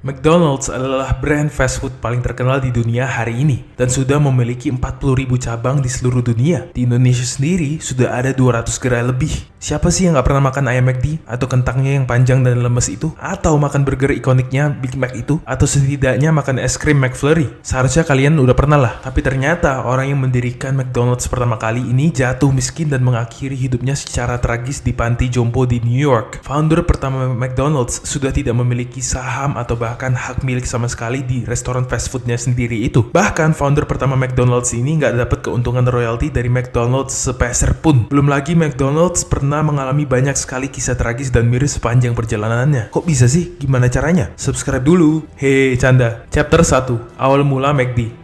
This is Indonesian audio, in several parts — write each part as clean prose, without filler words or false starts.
McDonald's adalah brand fast food paling terkenal di dunia hari ini dan sudah memiliki 40.000 cabang di seluruh dunia. Di Indonesia sendiri sudah ada 200 gerai lebih. Siapa sih yang gak pernah makan ayam McD? Atau kentangnya yang panjang dan lemes itu? Atau makan burger ikoniknya Big Mac itu? Atau setidaknya makan es krim McFlurry? Seharusnya kalian udah pernah lah. Tapi ternyata orang yang mendirikan McDonald's pertama kali ini jatuh miskin dan mengakhiri hidupnya secara tragis di panti jompo di New York. Founder pertama McDonald's sudah tidak memiliki saham atau bahkan hak milik sama sekali di restoran fast foodnya sendiri itu. Bahkan founder pertama McDonald's ini nggak dapat keuntungan royalti dari McDonald's sepeser pun. Belum lagi McDonald's pernah mengalami banyak sekali kisah tragis dan miris sepanjang perjalanannya. Kok bisa sih? Gimana caranya? Subscribe dulu. Hei, canda. Chapter 1. Awal mula McD.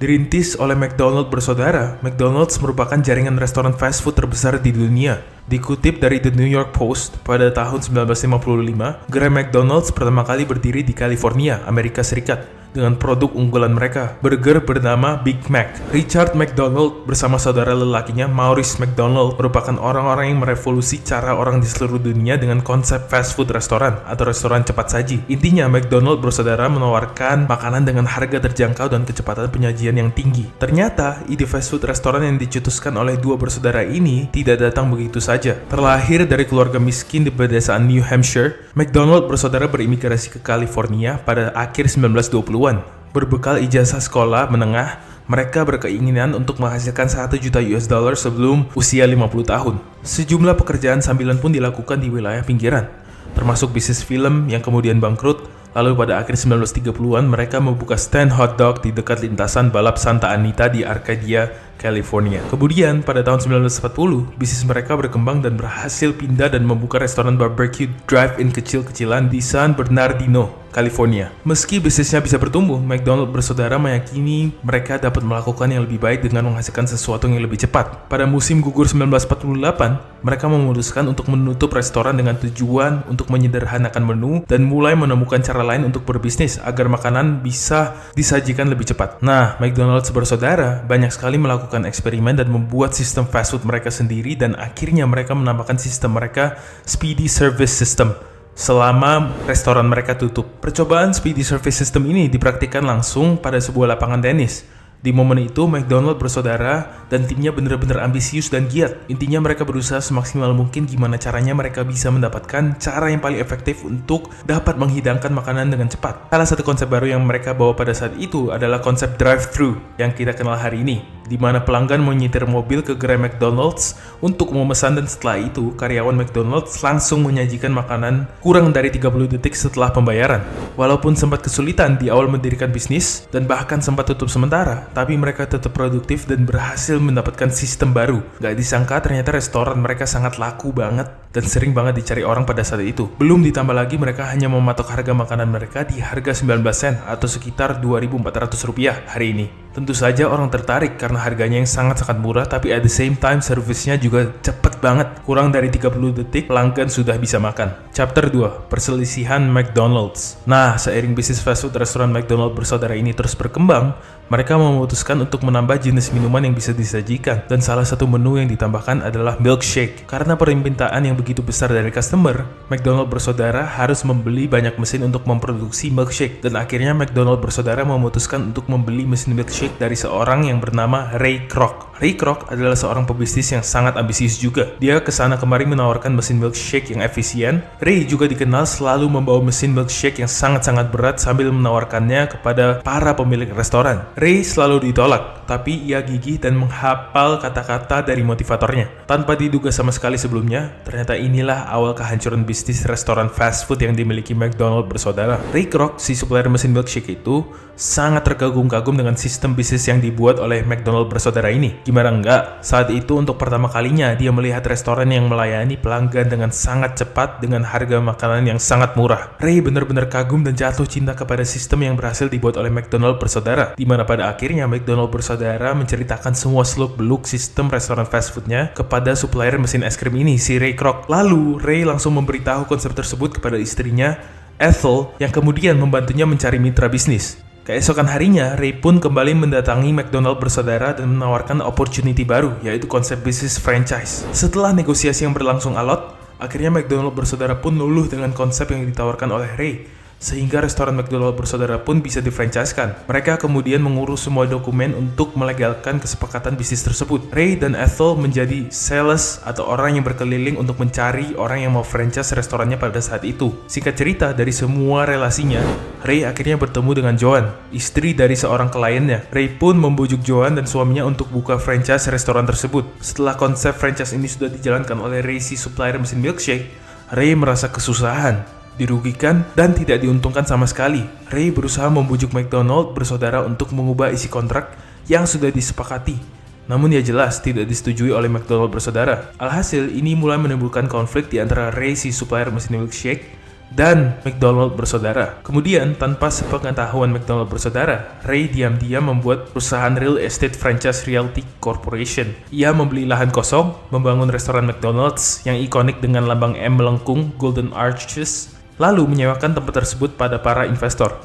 Dirintis oleh McDonald bersaudara, McDonald's merupakan jaringan restoran fast food terbesar di dunia. Dikutip dari The New York Post, pada tahun 1955, gerai McDonald's pertama kali berdiri di California, Amerika Serikat, dengan produk unggulan mereka, burger bernama Big Mac. Richard McDonald bersama saudara lelakinya Maurice McDonald merupakan orang-orang yang merevolusi cara orang di seluruh dunia dengan konsep fast food restoran atau restoran cepat saji. Intinya, McDonald bersaudara menawarkan makanan dengan harga terjangkau dan kecepatan penyajian yang tinggi. Ternyata, ide fast food restoran yang dicetuskan oleh dua bersaudara ini tidak datang begitu saja. Terlahir dari keluarga miskin di pedesaan New Hampshire, McDonald bersaudara berimigrasi ke California pada akhir 1920-an. Berbekal ijazah sekolah menengah, mereka berkeinginan untuk menghasilkan 1 juta US dollar sebelum usia 50 tahun. Sejumlah pekerjaan sambilan pun dilakukan di wilayah pinggiran, termasuk bisnis film yang kemudian bangkrut. Lalu pada akhir 1930-an mereka membuka stand hotdog di dekat lintasan balap Santa Anita di Arcadia, California. Kemudian pada tahun 1940, bisnis mereka berkembang dan berhasil pindah dan membuka restoran barbecue drive-in kecil-kecilan di San Bernardino, California. Meski bisnisnya bisa bertumbuh, McDonald bersaudara meyakini mereka dapat melakukan yang lebih baik dengan menghasilkan sesuatu yang lebih cepat. Pada musim gugur 1948, mereka memutuskan untuk menutup restoran dengan tujuan untuk menyederhanakan menu dan mulai menemukan cara lain untuk berbisnis agar makanan bisa disajikan lebih cepat. Nah, McDonald's bersaudara banyak sekali melakukan eksperimen dan membuat sistem fast food mereka sendiri, dan akhirnya mereka menambahkan sistem mereka Speedy Service System selama restoran mereka tutup. Percobaan Speedy Service System ini dipraktikkan langsung pada sebuah lapangan tenis. Di momen itu, McDonald bersaudara dan timnya benar-benar ambisius dan giat. Intinya mereka berusaha semaksimal mungkin gimana caranya mereka bisa mendapatkan cara yang paling efektif untuk dapat menghidangkan makanan dengan cepat. Salah satu konsep baru yang mereka bawa pada saat itu adalah konsep drive-thru yang kita kenal hari ini, di mana pelanggan menyetir mobil ke gerai McDonald's untuk memesan, dan setelah itu karyawan McDonald's langsung menyajikan makanan kurang dari 30 detik setelah pembayaran. Walaupun sempat kesulitan di awal mendirikan bisnis dan bahkan sempat tutup sementara, tapi mereka tetap produktif dan berhasil mendapatkan sistem baru. Gak disangka ternyata restoran mereka sangat laku banget dan sering banget dicari orang pada saat itu. Belum ditambah lagi mereka hanya mematok harga makanan mereka di harga 19 sen atau sekitar 2.400 rupiah hari ini. Tentu saja orang tertarik karena harganya yang sangat-sangat murah, tapi at the same time servisnya juga cepet banget. Kurang dari 30 detik pelanggan sudah bisa makan. Chapter 2. Perselisihan McDonald's. Nah, seiring bisnis fast food restoran McDonald bersaudara ini terus berkembang, mereka memutuskan untuk menambah jenis minuman yang bisa disajikan, dan salah satu menu yang ditambahkan adalah milkshake. Karena permintaan yang begitu besar dari customer, McDonald bersaudara harus membeli banyak mesin untuk memproduksi milkshake, dan akhirnya McDonald bersaudara memutuskan untuk membeli mesin milkshake dari seorang yang bernama Ray Kroc. Ray Kroc adalah seorang pebisnis yang sangat ambisius juga. Dia kesana kemari menawarkan mesin milkshake yang efisien. Ray juga dikenal selalu membawa mesin milkshake yang sangat-sangat berat sambil menawarkannya kepada para pemilik restoran. Ray selalu ditolak, tapi ia gigih dan menghafal kata-kata dari motivatornya. Tanpa diduga sama sekali sebelumnya, ternyata inilah awal kehancuran bisnis restoran fast food yang dimiliki McDonald bersaudara. Ray Kroc, si supplier mesin milkshake itu, sangat terkagum-kagum dengan sistem bisnis yang dibuat oleh McDonald bersaudara ini. Gimana enggak, saat itu untuk pertama kalinya dia melihat restoran yang melayani pelanggan dengan sangat cepat dengan harga makanan yang sangat murah. Ray benar-benar kagum dan jatuh cinta kepada sistem yang berhasil dibuat oleh McDonald bersaudara, di mana pada akhirnya McDonald bersaudara menceritakan semua seluk-beluk sistem restoran fast foodnya kepada supplier mesin es krim ini, si Ray Kroc. Lalu Ray langsung memberitahu konsep tersebut kepada istrinya, Ethel, yang kemudian membantunya mencari mitra bisnis. Keesokan harinya, Ray pun kembali mendatangi McDonald bersaudara dan menawarkan opportunity baru, yaitu konsep bisnis franchise. Setelah negosiasi yang berlangsung alot, akhirnya McDonald bersaudara pun luluh dengan konsep yang ditawarkan oleh Ray. sehingga restoran McDonald bersaudara pun bisa difranchise-kan. Mereka kemudian mengurus semua dokumen untuk melegalkan kesepakatan bisnis tersebut. Ray dan Ethel menjadi sales atau orang yang berkeliling untuk mencari orang yang mau franchise restorannya pada saat itu. Singkat cerita, dari semua relasinya, Ray akhirnya bertemu dengan Joan, istri dari seorang kliennya. Ray pun membujuk Joan dan suaminya untuk buka franchise restoran tersebut. Setelah konsep franchise ini sudah dijalankan oleh Ray si supplier mesin milkshake, Ray merasa kesusahan, dirugikan, dan tidak diuntungkan sama sekali. Ray berusaha membujuk McDonald bersaudara untuk mengubah isi kontrak yang sudah disepakati. Namun ya jelas tidak disetujui oleh McDonald bersaudara. Alhasil, ini mulai menimbulkan konflik di antara Ray si supplier mesin milkshake dan McDonald bersaudara. Kemudian, tanpa sepengetahuan McDonald bersaudara, Ray diam-diam membuat perusahaan real estate franchise Realty Corporation. Ia membeli lahan kosong, membangun restoran McDonald's yang ikonik dengan lambang M melengkung Golden Arches, lalu menyewakan tempat tersebut pada para investor.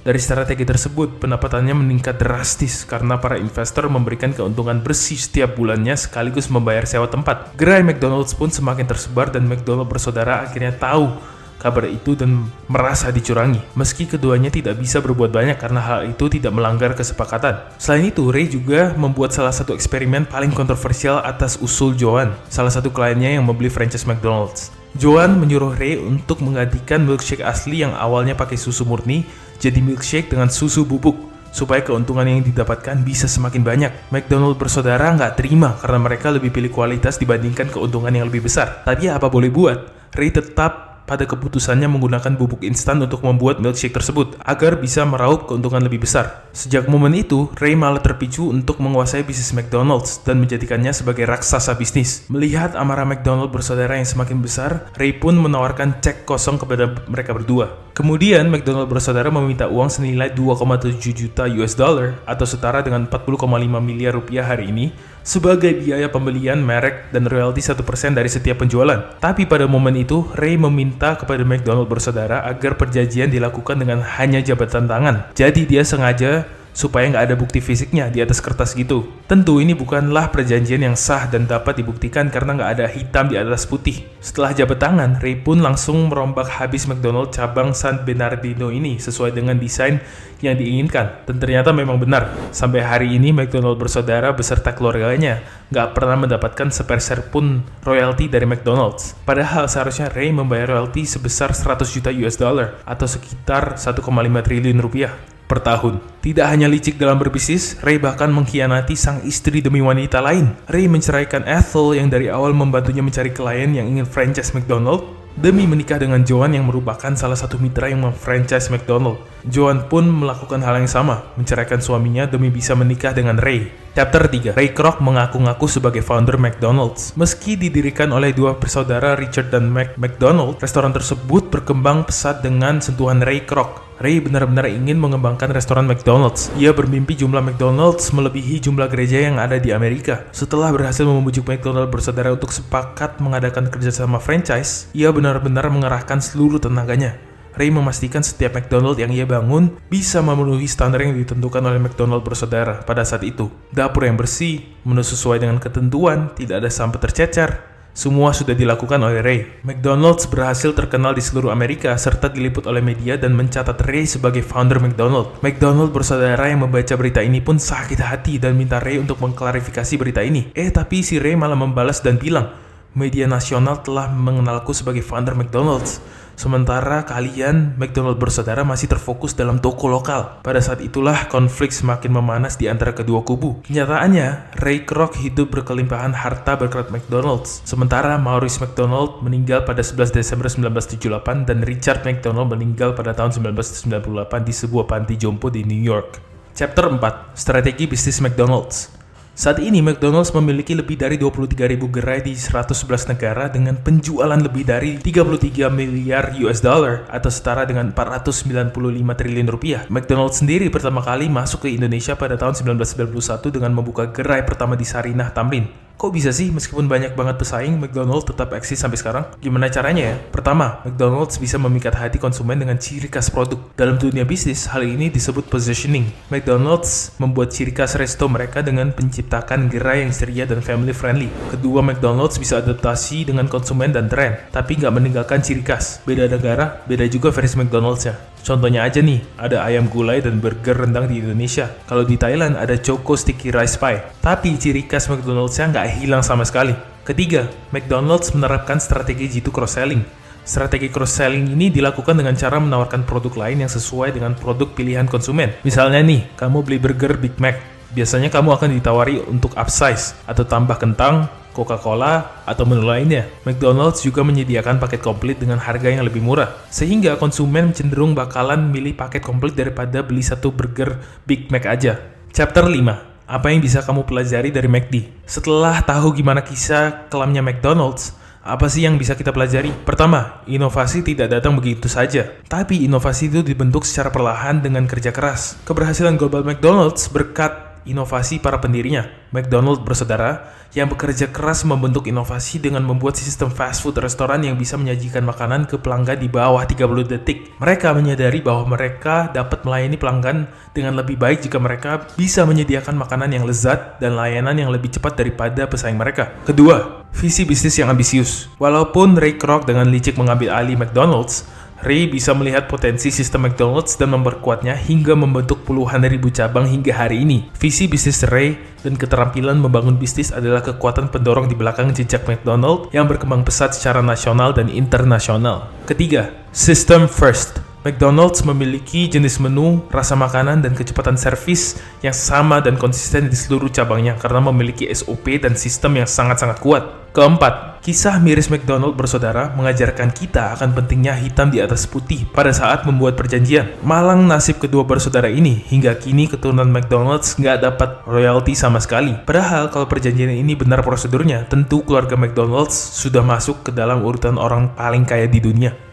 Dari strategi tersebut, pendapatannya meningkat drastis karena para investor memberikan keuntungan bersih setiap bulannya sekaligus membayar sewa tempat. Gerai McDonald's pun semakin tersebar dan McDonald bersaudara akhirnya tahu kabar itu dan merasa dicurangi. Meski keduanya tidak bisa berbuat banyak karena hal itu tidak melanggar kesepakatan. Selain itu, Ray juga membuat salah satu eksperimen paling kontroversial atas usul Joan, salah satu kliennya yang membeli franchise McDonald's. Joan menyuruh Ray untuk menggantikan milkshake asli yang awalnya pakai susu murni jadi milkshake dengan susu bubuk supaya keuntungan yang didapatkan bisa semakin banyak. McDonald bersaudara nggak terima karena mereka lebih pilih kualitas dibandingkan keuntungan yang lebih besar. Tapi apa boleh buat, Ray tetap pada keputusannya menggunakan bubuk instan untuk membuat milkshake tersebut agar bisa meraup keuntungan lebih besar. Sejak momen itu, Ray malah terpicu untuk menguasai bisnis McDonald's dan menjadikannya sebagai raksasa bisnis. Melihat amarah McDonald bersaudara yang semakin besar, Ray pun menawarkan cek kosong kepada mereka berdua. Kemudian, McDonald bersaudara meminta uang senilai 2,7 juta US dollar atau setara dengan 40,5 miliar rupiah hari ini sebagai biaya pembelian merek dan royalti 1% dari setiap penjualan. Tapi pada momen itu, Ray meminta kepada McDonald bersaudara agar perjanjian dilakukan dengan hanya jabatan tangan. Jadi dia sengaja supaya nggak ada bukti fisiknya di atas kertas gitu. Tentu ini bukanlah perjanjian yang sah dan dapat dibuktikan karena nggak ada hitam di atas putih. Setelah jabat tangan, Ray pun langsung merombak habis McDonald cabang San Bernardino ini sesuai dengan desain yang diinginkan. Dan ternyata memang benar. Sampai hari ini McDonald bersaudara beserta keluarganya nggak pernah mendapatkan sepeser pun royalti dari McDonald's. Padahal seharusnya Ray membayar royalti sebesar 100 juta US dollar atau sekitar 1,5 triliun rupiah per tahun. Tidak hanya licik dalam berbisnis, Ray bahkan mengkhianati sang istri demi wanita lain. Ray menceraikan Ethel yang dari awal membantunya mencari klien yang ingin franchise McDonald demi menikah dengan Joan yang merupakan salah satu mitra yang memfranchise McDonald. Joan pun melakukan hal yang sama, menceraikan suaminya demi bisa menikah dengan Ray. Chapter 3. Ray Kroc mengaku-ngaku sebagai founder McDonald's. Meski didirikan oleh dua bersaudara Richard dan McDonald, restoran tersebut berkembang pesat dengan sentuhan Ray Kroc. Ray benar-benar ingin mengembangkan restoran McDonald's. Ia bermimpi jumlah McDonald's melebihi jumlah gereja yang ada di Amerika. Setelah berhasil membujuk McDonald bersaudara untuk sepakat mengadakan kerjasama franchise, ia benar-benar mengerahkan seluruh tenaganya. Ray memastikan setiap McDonald yang ia bangun bisa memenuhi standar yang ditentukan oleh McDonald bersaudara pada saat itu. Dapur yang bersih, menu sesuai dengan ketentuan, tidak ada sampah tercecer. Semua sudah dilakukan oleh Ray. McDonald's berhasil terkenal di seluruh Amerika serta diliput oleh media dan mencatat Ray sebagai founder McDonald. McDonald bersaudara yang membaca berita ini pun sakit hati dan minta Ray untuk mengklarifikasi berita ini. Tapi si Ray malah membalas dan bilang, "Media nasional telah mengenalku sebagai founder McDonald's. Sementara kalian, McDonald bersaudara, masih terfokus dalam toko lokal." Pada saat itulah konflik semakin memanas di antara kedua kubu. Kenyataannya, Ray Kroc hidup berkelimpahan harta berkat McDonald's. Sementara Maurice McDonald meninggal pada 11 Desember 1978 dan Richard McDonald meninggal pada tahun 1998 di sebuah panti jompo di New York. Chapter 4. Strategi bisnis McDonald's. Saat ini McDonald's memiliki lebih dari 23.000 gerai di 111 negara dengan penjualan lebih dari 33 miliar US dollar atau setara dengan 495 triliun rupiah. McDonald's sendiri pertama kali masuk ke Indonesia pada tahun 1991 dengan membuka gerai pertama di Sarinah, Tamrin. Kok bisa sih meskipun banyak banget pesaing, McDonald's tetap eksis sampai sekarang? Gimana caranya ya? Pertama, McDonald's bisa memikat hati konsumen dengan ciri khas produk. Dalam dunia bisnis, hal ini disebut positioning. McDonald's membuat ciri khas resto mereka dengan menciptakan gerai yang ceria dan family friendly. Kedua, McDonald's bisa adaptasi dengan konsumen dan tren, tapi nggak meninggalkan ciri khas. Beda negara, beda juga versi McDonald's-nya. Contohnya aja nih, ada ayam gulai dan burger rendang di Indonesia. Kalau di Thailand ada Choco Sticky Rice Pie. Tapi ciri khas McDonald's-nya nggak hilang sama sekali. Ketiga, McDonald's menerapkan strategi G2 cross-selling. Strategi cross-selling ini dilakukan dengan cara menawarkan produk lain yang sesuai dengan produk pilihan konsumen. Misalnya nih, kamu beli burger Big Mac. Biasanya kamu akan ditawari untuk upsize atau tambah kentang, Coca-Cola, atau menu lainnya. McDonald's juga menyediakan paket komplit dengan harga yang lebih murah, sehingga konsumen cenderung bakalan milih paket komplit daripada beli satu burger Big Mac aja. Chapter 5. Apa yang bisa kamu pelajari dari McD? Setelah tahu gimana kisah kelamnya McDonald's, apa sih yang bisa kita pelajari? Pertama, inovasi tidak datang begitu saja. Tapi inovasi itu dibentuk secara perlahan dengan kerja keras. Keberhasilan global McDonald's berkat inovasi para pendirinya. McDonald's bersaudara yang bekerja keras membentuk inovasi dengan membuat sistem fast food restoran yang bisa menyajikan makanan ke pelanggan di bawah 30 detik. Mereka menyadari bahwa mereka dapat melayani pelanggan dengan lebih baik jika mereka bisa menyediakan makanan yang lezat dan layanan yang lebih cepat daripada pesaing mereka. Kedua, visi bisnis yang ambisius. Walaupun Ray Kroc dengan licik mengambil alih McDonald's, Ray bisa melihat potensi sistem McDonald's dan memperkuatnya hingga membentuk puluhan ribu cabang hingga hari ini. Visi bisnis Ray dan keterampilan membangun bisnis adalah kekuatan pendorong di belakang jejak McDonald's yang berkembang pesat secara nasional dan internasional. Ketiga, system first. McDonald's memiliki jenis menu, rasa makanan, dan kecepatan servis yang sama dan konsisten di seluruh cabangnya karena memiliki SOP dan sistem yang sangat-sangat kuat. Keempat, kisah miris McDonald bersaudara mengajarkan kita akan pentingnya hitam di atas putih pada saat membuat perjanjian. Malang nasib kedua bersaudara ini, hingga kini keturunan McDonald's nggak dapat royalti sama sekali. Padahal kalau perjanjian ini benar prosedurnya, tentu keluarga McDonald's sudah masuk ke dalam urutan orang paling kaya di dunia.